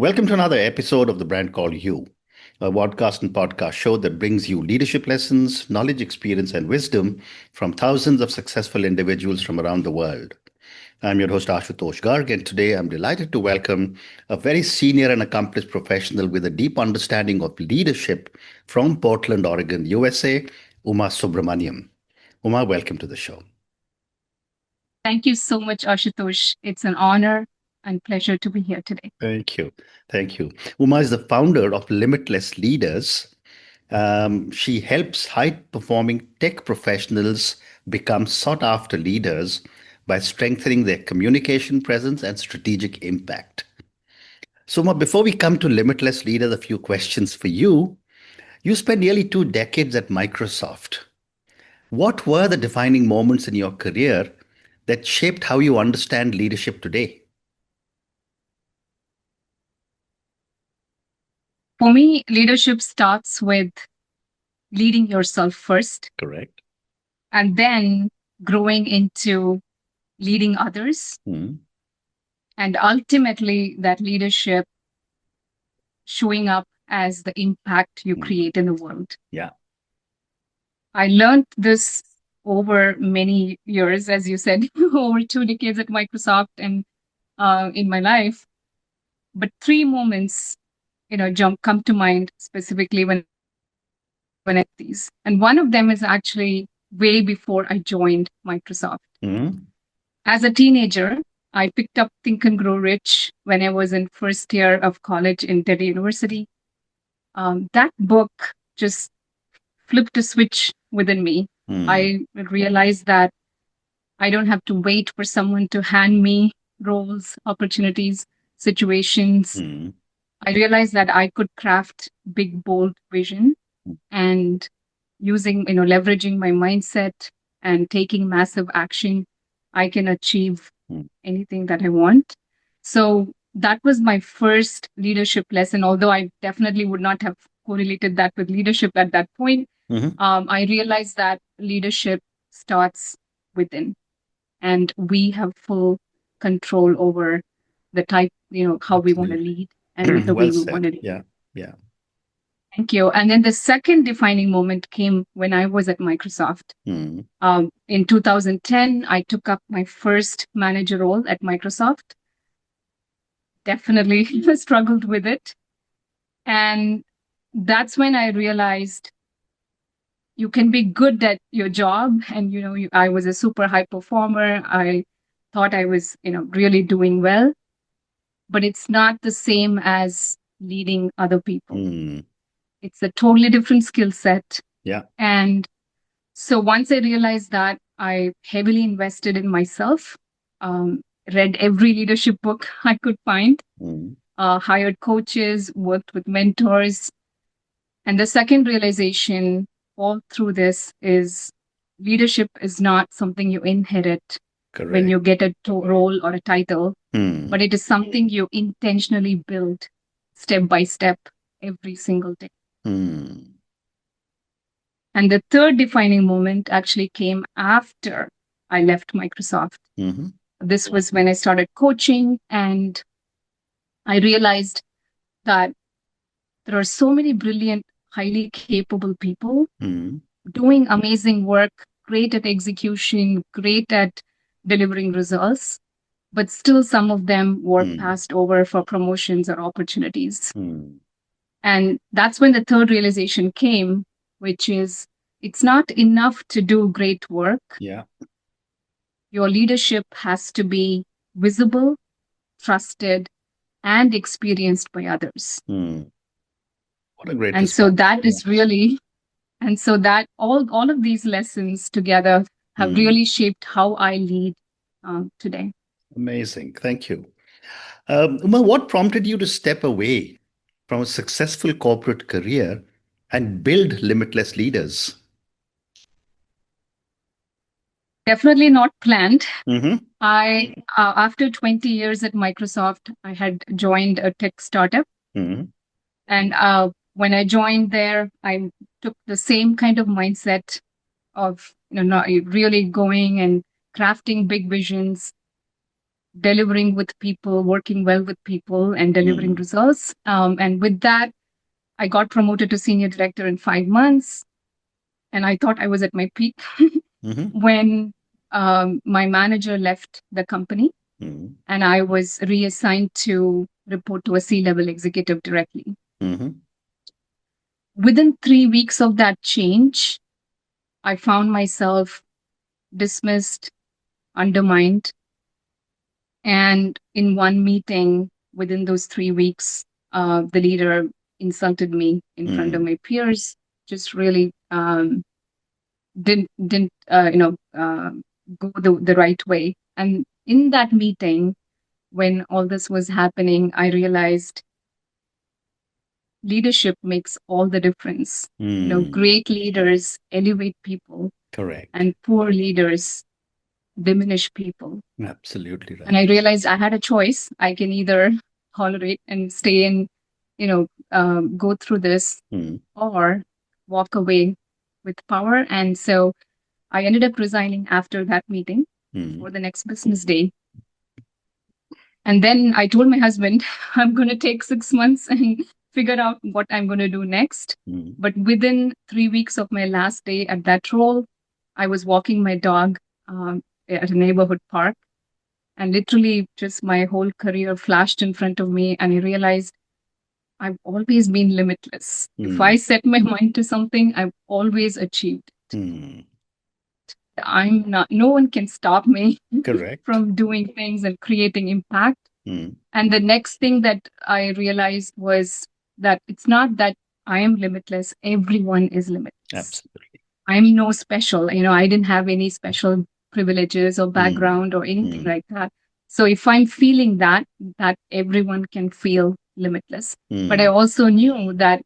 Welcome to another episode of The Brand Called You, a podcast and podcast show that brings you leadership lessons, knowledge, experience, and wisdom from thousands of successful individuals from around the world. I'm your host, Ashutosh Garg, and today I'm delighted to welcome a very senior and accomplished professional with a deep understanding of leadership from Portland, Oregon, USA, Uma Subramanian. Uma, welcome to the show. Thank you so much, Ashutosh. It's an honor and pleasure to be here today. Thank you. Thank you. Uma is the founder of Limitless Leaders. She helps high performing tech professionals become sought after leaders by strengthening their communication presence and strategic impact. So, Uma, before we come to Limitless Leaders, a few questions for you. You spent nearly 2 decades at Microsoft. What were the defining moments in your career that shaped how you understand leadership today? For me, leadership starts with leading yourself first Correct. and then growing into leading others. And ultimately, that leadership showing up as the impact you create in the world. Yeah. I learned this over many years, as you said, over 2 decades at Microsoft and in my life. But three moments, come to mind specifically when I these. And one of them is actually way before I joined Microsoft. As a teenager, I picked up Think and Grow Rich when I was in first year of college in Delhi University. That book just flipped a switch within me. I realized that I don't have to wait for someone to hand me roles, opportunities, situations. I realized that I could craft big, bold vision and leveraging my mindset and taking massive action, I can achieve anything that I want. So that was my first leadership lesson, although I definitely would not have correlated that with leadership at that point. I realized that leadership starts within and we have full control over the type, how we want to lead and the way we want to lead. Yeah. Thank you. And then the second defining moment came when I was at Microsoft. In 2010, I took up my first manager role at Microsoft. Definitely struggled with it. And that's when I realized you can be good at your job. And, I was a super high performer. I thought I was, really doing well. But it's not the same as leading other people. It's a totally different skill set. Yeah. And so once I realized that, I heavily invested in myself, read every leadership book I could find, hired coaches, worked with mentors. And the second realization all through this is leadership is not something you inherit when you get a role or a title, but it is something you intentionally build step by step every single day. And the third defining moment actually came after I left Microsoft. This was when I started coaching, and I realized that there are so many brilliant, highly capable people doing amazing work, great at execution, great at delivering results, but still some of them were passed over for promotions or opportunities. And that's when the third realization came, which is it's not enough to do great work. Yeah. Your leadership has to be visible, trusted, and experienced by others. What a great And response. so that is really, and so that all of these lessons together have really shaped how I lead today. Amazing. Thank you. Uma, what prompted you to step away from a successful corporate career and build Limitless Leaders? Definitely not planned. I, after 20 years at Microsoft, I had joined a tech startup. And when I joined there, I took the same kind of mindset of, not really going and crafting big visions. delivering with people, working well with people, and delivering results. And with that, I got promoted to senior director in 5 months. And I thought I was at my peak Mm-hmm. when my manager left the company Mm-hmm. and I was reassigned to report to a C-level executive directly. Mm-hmm. Within 3 weeks of that change, I found myself dismissed, undermined. And in one meeting within those 3 weeks, the leader insulted me in front of Mm-hmm. my peers, just really didn't go the right way. And in that meeting, when all this was happening, I realized leadership makes all the difference. Mm. Great leaders elevate people, Correct. and poor leaders diminish people. Absolutely And I right. realized I had a choice. I can either tolerate and stay and, go through this, Mm. or walk away with power. And so I ended up resigning after that meeting Mm. before the next business day. And then I told my husband, I'm going to take 6 months and figure out what I'm going to do next. Mm. But within 3 weeks of my last day at that role, I was walking my dog at a neighborhood park. And literally, just my whole career flashed in front of me. And I realized I've always been limitless. If I Mm. set my mind to something, I've always achieved. Mm. I'm not, no one can stop me Correct. from doing things and creating impact. Mm. And the next thing that I realized was that it's not that I am limitless, everyone is limitless. Absolutely. I'm no special. I didn't have any special privileges or Mm. background or anything Mm. like that. So if I'm feeling that everyone can feel limitless. But I Mm. also knew that,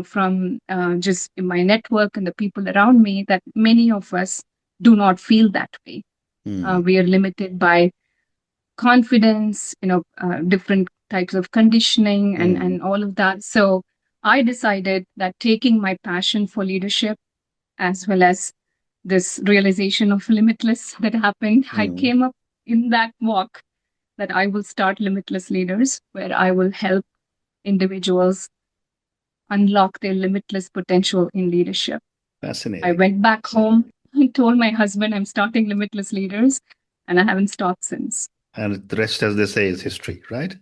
from just in my network and the people around me, that many of us do not feel that way. Mm. We are limited by confidence, different types of conditioning Mm. and all of that. So I decided that taking my passion for leadership as well as this realization of limitless that happened, I Mm. came up in that walk that I will start Limitless Leaders, where I will help individuals unlock their limitless potential in leadership. I Fascinating. went back home and told my husband I'm starting Limitless Leaders, and I haven't stopped since. And the rest, as they say, is history, right?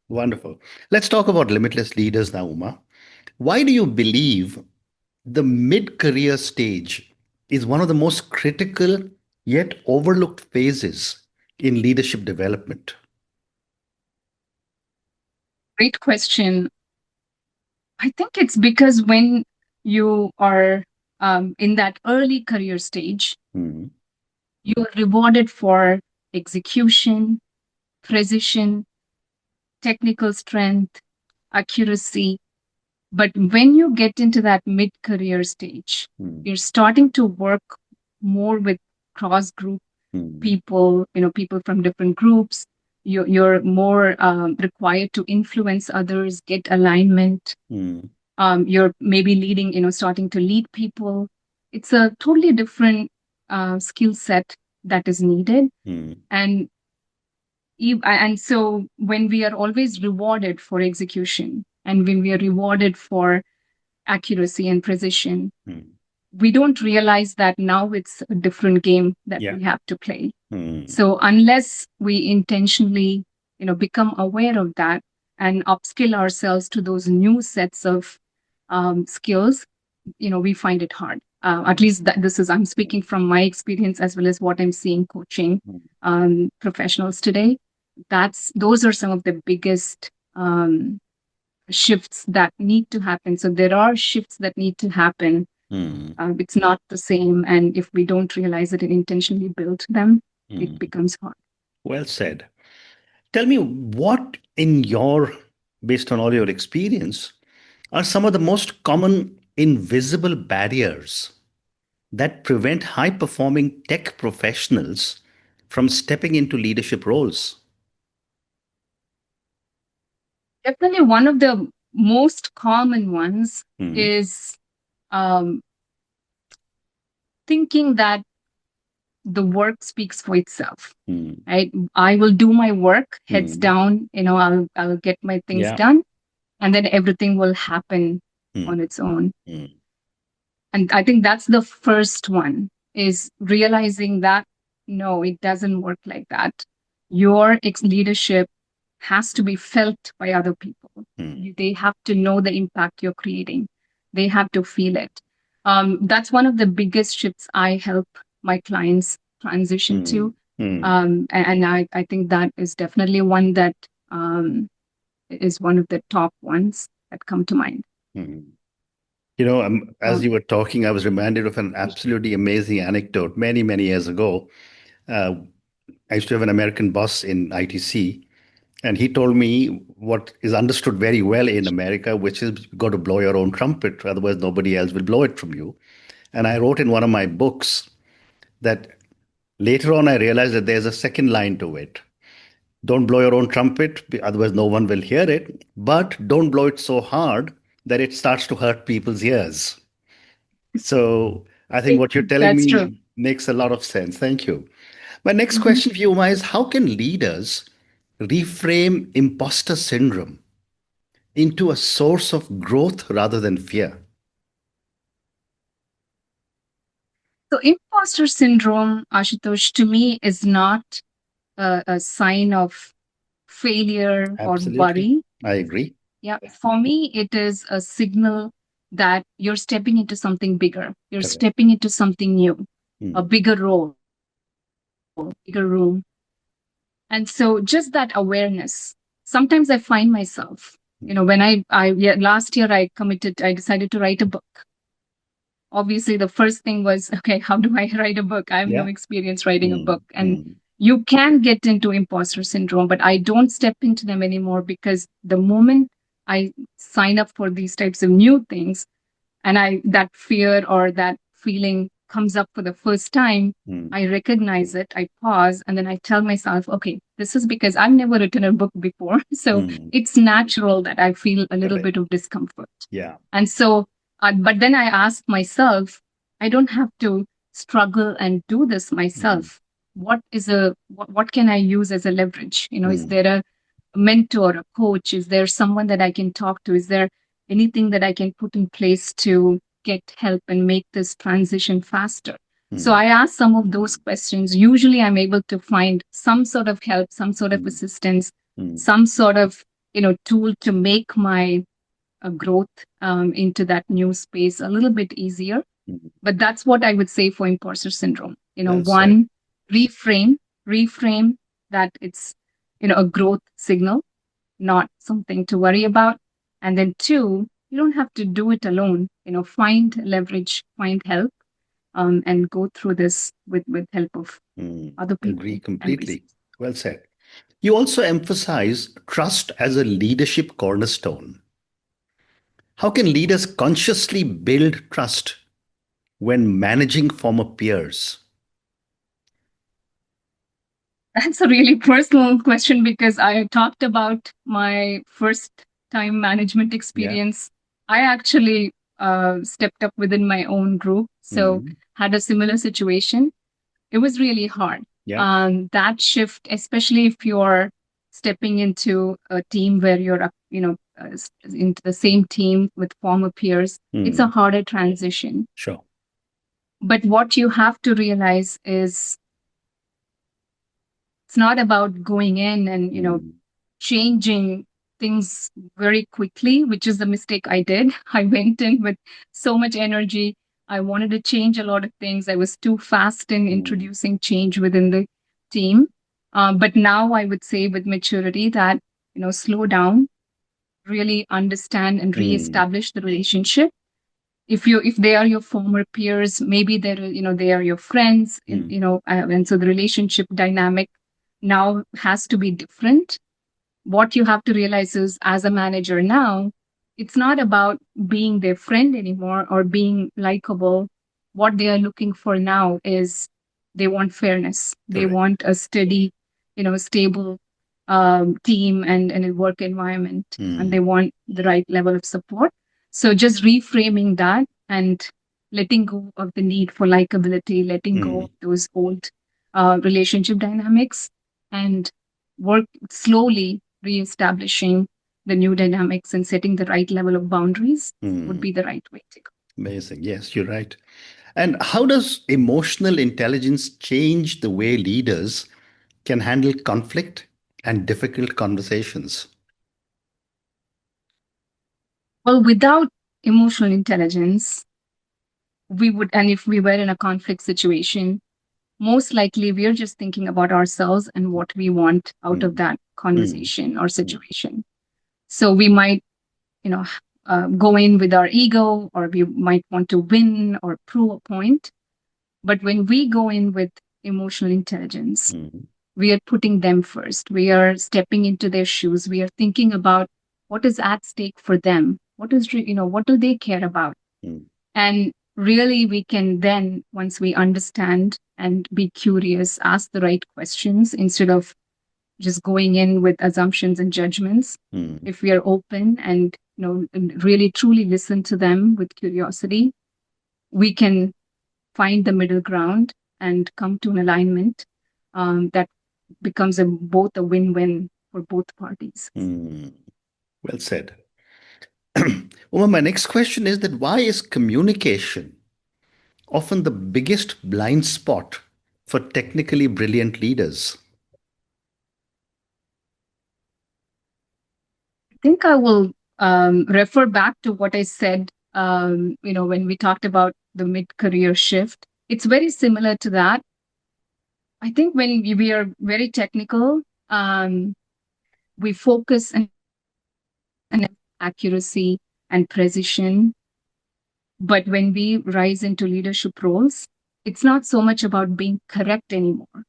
Wonderful. Let's talk about limitless leaders now, Uma. Why do you believe the mid career stage is one of the most critical yet overlooked phases in leadership development? Great question. I think it's because when you are in that early career stage, Mm. you're rewarded for execution, precision, technical strength, accuracy. But when you get into that mid career stage, Mm. you're starting to work more with cross group Mm. people, people from different groups. You're more required to influence others, get alignment. Mm. You're maybe leading, starting to lead people. It's a totally different skill set that is needed. Mm. And and so when we are always rewarded for execution and when we are rewarded for accuracy and precision, Mm. we don't realize that now it's a different game that Yeah. we have to play. Mm. So unless we intentionally, become aware of that and upskill ourselves to those new sets of skills, we find it hard. At least this is, I'm speaking from my experience as well as what I'm seeing coaching Mm. professionals today. Those are some of the biggest shifts that need to happen. So there are shifts that need to happen. Mm. It's not the same, and if we don't realize it and intentionally build them, it Mm. becomes hard. Well said. Tell me what, in your, based on all your experience, are some of the most common invisible barriers that prevent high performing tech professionals from stepping into leadership roles? Definitely one of the most common ones Mm. is um, thinking that the work speaks for itself. Mm. Right? I will do my work, heads Mm. down, I'll get my things Yeah. done, and then everything will happen Mm. on its own. Mm. And I think that's the first one, is realizing that no, it doesn't work like that. Your leadership has to be felt by other people. Mm. They have to know the impact you're creating. They have to feel it. That's one of the biggest shifts I help my clients transition to. Mm. Mm. And I think that is definitely one that is one of the top ones that come to mind. Mm. As Um, you were talking, I was reminded of an absolutely amazing anecdote many, many years ago. Uh, I used to have an American boss in ITC, and he told me what is understood very well in America, which is you got to blow your own trumpet, otherwise nobody else will blow it from you. And I wrote in one of my books that later on I realized that there's a second line to it. Don't blow your own trumpet, otherwise no one will hear it, but don't blow it so hard that it starts to hurt people's ears. So I think what you're telling that's true. me makes a lot of sense. Thank you. My next Mhm. question for you, Uma, is how can leaders reframe imposter syndrome into a source of growth rather than fear? So, imposter syndrome, Ashutosh, to me is not a sign of failure or Absolutely. worry. I agree. Yeah, for me, it is a signal that you're stepping into something bigger. You're Correct. stepping into something new, a Mm. bigger role, bigger room. And so, just that awareness. Sometimes I find myself, Mm. when yeah, last year I decided to write a book. Obviously the first thing was, okay, how do I write a book? I have no Yeah. experience writing a Mm. book. And Mm. you can get into imposter syndrome, but I don't step into them anymore, because the moment I sign up for these types of new things, and I that fear or that feeling comes up for the first time, Mm. I recognize it, I pause, and then I tell myself, okay, this is because I've never written a book before. So Mm. it's natural that I feel a little Correct. bit of discomfort. Yeah. And so, but then I ask myself, I don't have to struggle and do this Mm. myself. What can I use as a leverage? Is Mm. there a mentor, a coach? Is there someone that I can talk to? Is there anything that I can put in place to get help and make this transition faster? So Mm. I ask some of those questions. Usually I'm able to find some sort of help, some sort of Mm. assistance, Mm. some sort of, tool to make my growth into that new space a little bit easier. Mm. But that's what I would say for imposter syndrome. Well said. One, reframe, reframe that it's, a growth signal, not something to worry about. And then two, you don't have to do it alone. Find leverage, find help, and go through this with help of Mm. other Agree people and completely. resources. Well said. You also emphasize trust as a leadership cornerstone. How can leaders consciously build trust when managing former peers? That's a really personal question, because I talked about my first time management Yeah. experience. I actually stepped up within my own group, so Mm. had a similar situation. It was really hard. Yeah. That shift, especially if you're stepping into a team where you're, into the same team with former peers, it's a Mm. harder transition. Sure. But what you have to realize is it's not about going in and, Mm. changing things very quickly, which is the mistake I did. I went in with so much energy. I wanted to change a lot of things. I was too fast in Mm. introducing change within the team. But now I would say with maturity that, slow down, really understand and Mm. reestablish the relationship. If they are your former peers, maybe they are your friends, Mm. and so the relationship dynamic now has to be different. What you have to realize is, as a manager now, it's not about being their friend anymore or being likable. What they are looking for now is they want fairness. They Correct. want a steady, stable team and a work environment, and they Mm. want the right level of support. So just reframing that and letting go of the need for likability, letting go Mm, of those old relationship dynamics, and work slowly reestablishing the new dynamics and setting the right level of boundaries would mm. be the right way to go. Amazing. Yes, you're right. And how does emotional intelligence change the way leaders can handle conflict and difficult conversations? Well, without emotional intelligence, we would, and if we were in a conflict situation, most likely we're just thinking about ourselves and what we want out of Mm, that mm, conversation or mm, situation. So we might, you know, go in with our ego, or we might want to win or prove a point. But when we go in with emotional intelligence, mm, we are putting them first. We are stepping into their shoes. We are thinking about what is at stake for them. What is, what do they care about? mm, And really, we can then, once we understand and be curious, ask the right questions instead of just going in with assumptions and judgments. mm, If we are open and and really truly listen to them with curiosity, we can find the middle ground and come to an alignment that becomes both a win-win for both parties. mm. Well said. Uma, my next question is that why is communication often the biggest blind spot for technically brilliant leaders? I think I will refer back to what I said, when we talked about the mid-career shift. It's very similar to that. I think when we are very technical, we focus on accuracy and precision. But when we rise into leadership roles, it's not so much about being correct anymore.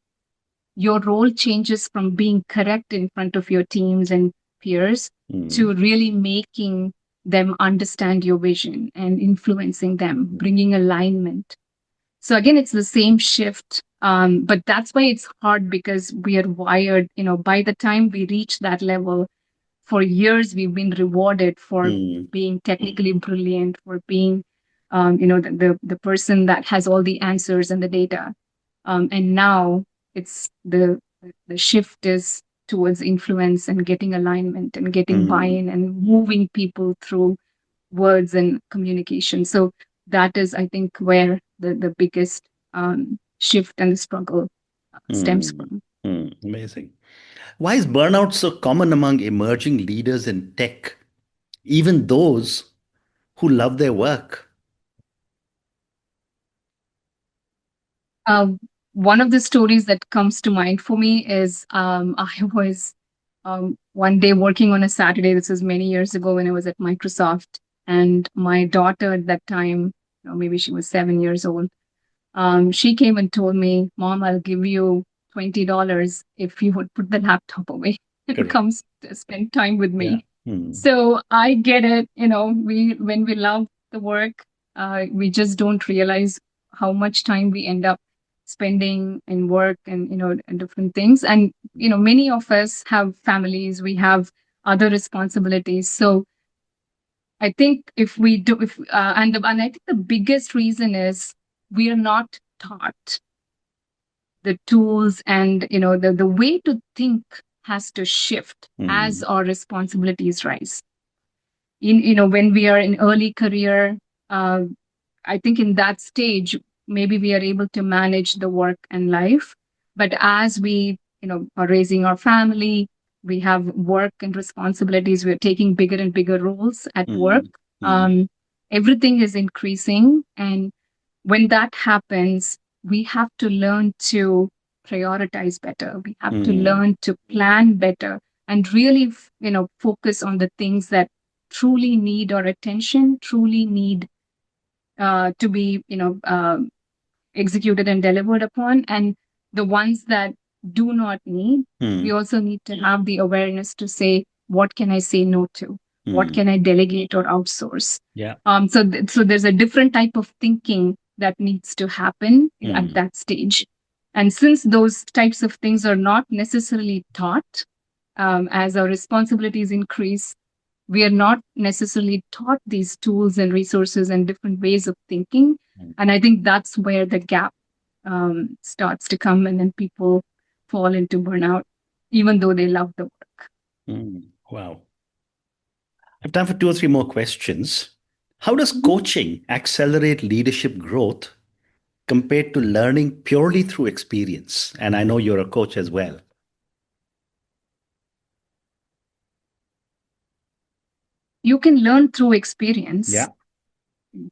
Your role changes from being correct in front of your teams and peers Mm, to really making them understand your vision and influencing them, bringing alignment. So again, it's the same shift. But that's why it's hard, because we are wired, by the time we reach that level, for years we've been rewarded for mm, being technically brilliant, for being, the person that has all the answers and the data. And now it's the shift is towards influence and getting alignment and getting mm, buy-in and moving people through words and communication. So that is, I think, where the biggest shift and the struggle stems mm, from. Amazing. Why is burnout so common among emerging leaders in tech, even those who love their work? Um, One of the stories that comes to mind for me is I was one day working on a Saturday. This was many years ago when I was at Microsoft, and my daughter at that time, maybe she was 7 years old. She came and told me, "Mom, I'll give you $20 if you would put the laptop away and Correct. come spend time with Yeah. me." Mm, So I get it. We when we love the work, we just don't realize how much time we end up spending in work and and different things. And many of us have families, we have other responsibilities. So I think if we do, if and I think the biggest reason is we are not taught the tools, and the way to think has to shift as mm, our responsibilities rise. When we are in early career, uh, I think in that stage, maybe we are able to manage the work and life. But as we, are raising our family, we have work and responsibilities, we're taking bigger and bigger roles at work. mm, mm, Um, Everything is increasing. And when that happens, we have to learn to prioritize better. We have to mm, learn to plan better and really, focus on the things that truly need our attention, truly need to be executed and delivered upon, and the ones that do not need, we mm, also need to have the awareness to say, what can I say no to, what mm. can I delegate or outsource. Yeah. So there's a different type of thinking that needs to happen at Mm, that stage. And since those types of things are not necessarily taught, as our responsibilities increase, we are not necessarily taught these tools and resources and different ways of thinking. And I think that's where the gap starts to come, and then people fall into burnout, even though they love the work. Wow. I have time for two or three more questions. How does Mhm. coaching accelerate leadership growth compared to learning purely through experience? And I know you're a coach as well. You can learn through experience. Yeah.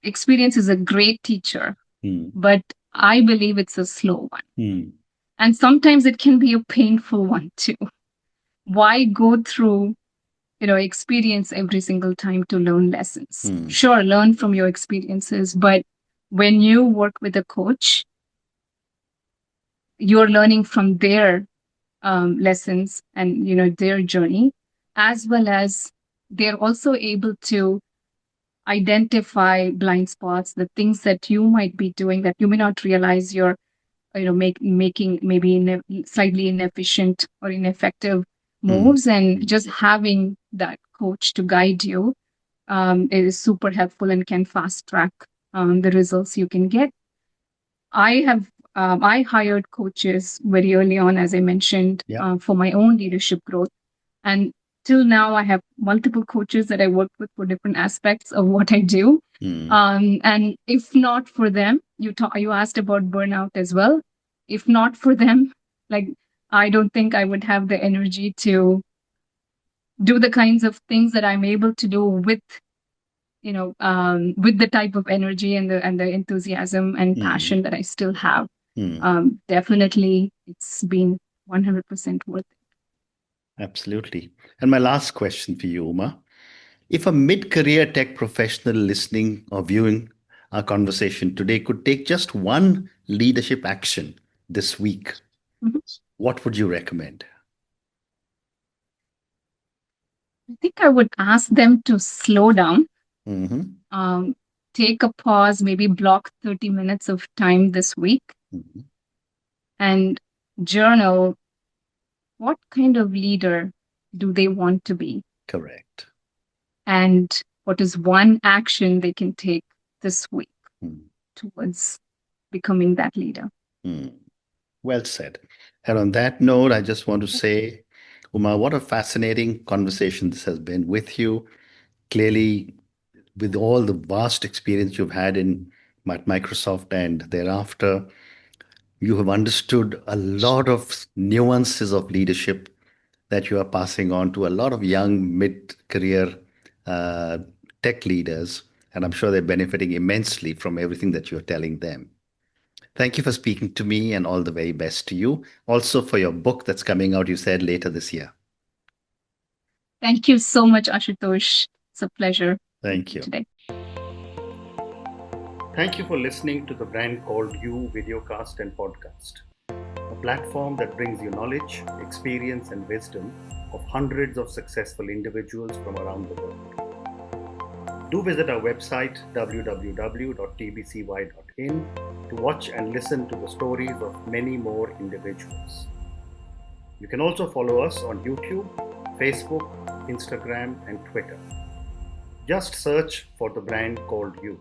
Experience is a great teacher, Hmm. but I believe it's a slow one. Hmm. And sometimes it can be a painful one too. Why go through, experience every single time to learn lessons? Hmm. Sure, learn from your experiences, but when you work with a coach, you're learning from their lessons and their journey, as well as they're also able to identify blind spots, the things that you might be doing that you may not realize you're making maybe slightly inefficient or ineffective Hmm. moves, and just having that coach to guide you is super helpful and can fast track the results you can get. I hired coaches very early on, as I mentioned, Yeah. for my own leadership growth. And till now, I have multiple coaches that I work with for different aspects of what I do. Hmm. And if not for them, you asked about burnout as well. If not for them, like, I don't think I would have the energy to do the kinds of things that I'm able to do with the type of energy and the enthusiasm and Hmm. passion that I still have. Hmm. Definitely, it's been 100% worth it. Absolutely. And my last question for you, Uma. If a mid career tech professional listening or viewing our conversation today could take just one leadership action this week, Mhm. what would you recommend? I think I would ask them to slow down, Mm-hmm. um, take a pause, maybe block 30 minutes of time this week, Mm-hmm. and journal what kind of leader do they want to be, Correct. and what is one action they can take this week towards becoming that leader. Mm-hmm. Well said. And on that note, I just want to say, Uma, what a fascinating conversation this has been with you. Clearly, with all the vast experience you've had in Microsoft and thereafter, you have understood a lot of nuances of leadership that you are passing on to a lot of young mid-career uh, tech leaders. And I'm sure they're benefiting immensely from everything that you're telling them. Thank you for speaking to me and all the very best to you. Also, for your book that's coming out, you said later this year. Thank you so much, Ashutosh. It's a pleasure Thank speaking you. today. Thank you for listening to the Brand Called You videocast and podcast, a platform that brings you knowledge, experience, and wisdom of hundreds of successful individuals from around the world. Do visit our website www.tbcy.in to watch and listen to the stories of many more individuals. You can also follow us on YouTube, Facebook, Instagram, and Twitter. Just search for the brand called You.